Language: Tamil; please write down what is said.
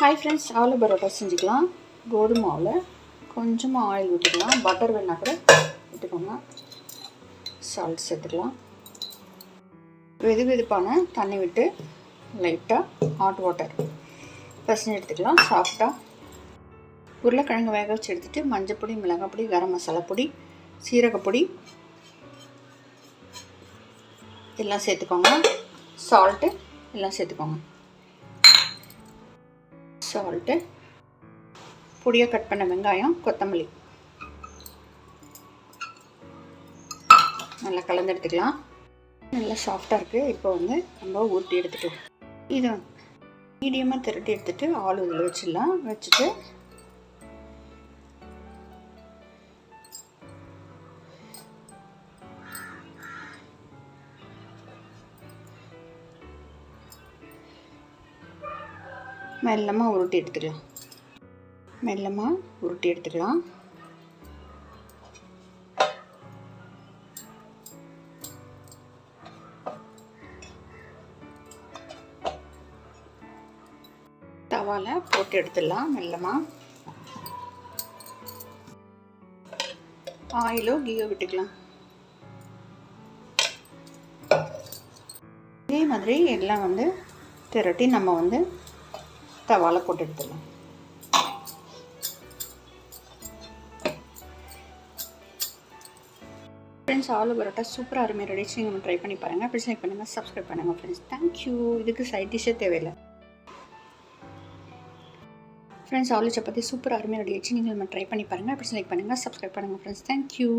ஹாய் ஃப்ரெண்ட்ஸ், ஆலு பரோட்டா செஞ்சுக்கலாம். கோதுமை மாவில் கொஞ்சமாக ஆயில் விட்டுக்கலாம். பட்டர் வேணா கூட விட்டுக்கோங்க. சால்ட் சேர்த்துக்கலாம். வெதுப்பான தண்ணி விட்டு லைட்டாக ஹாட் வாட்டர் பிசைஞ்சு எடுத்துக்கலாம். சாஃப்டாக உருளைக்கிழங்கு வேக வச்சு எடுத்துகிட்டு மஞ்சள் பொடி, மிளகாய் பொடி, கரம் மசாலா பொடி, சீரகப்பொடி எல்லாம் சேர்த்துக்கோங்க. சால்ட்டு எல்லாம் சேர்த்துக்கோங்க. சால்ட்டு, பொடியாக கட் பண்ண வெங்காயம், கொத்தமல்லி நல்லா கலந்து எடுத்துக்கலாம். நல்லா சாஃப்டாக இருக்குது. இப்போ நம்ம ஊற்றி எடுத்துக்கலாம். இதை மீடியமாக திரட்டி எடுத்துகிட்டு ஆலு இதில் வச்சிடலாம். வச்சுட்டு மெல்லமாக உருட்டி எடுத்துக்கலாம். தவாவில் போட்டு எடுத்துடலாம். மெல்லமாக ஆயிலோ கீயோ விட்டுக்கலாம். இதே மாதிரி எல்லாம் திரட்டி நம்ம தவாவில் போட்டு எடுத்துடலாம். ஃப்ரெண்ட்ஸ், ஆலு பரோட்டா சூப்பராக அருமையாக ரெடி. நீங்கள் ட்ரை பண்ணி பாருங்கள். அப்படி லைக் பண்ணுங்கள், சப்ஸ்கிரைப் பண்ணுங்கள் ஃப்ரெண்ட்ஸ். தேங்க்யூ. இதுக்கு சைட் டிஷ்ஷே தேவையில்லை ஃப்ரெண்ட்ஸ். ஆலு சப்பாத்தி சூப்பராக அருமையாக ரெடி ஆச்சு. நீங்கள் ட்ரை பண்ணி பாருங்கள். அப்படி லைக் பண்ணுங்கள், சப்ஸ்கிரைப் பண்ணுங்கள் ஃப்ரெண்ட்ஸ். தேங்க்யூ.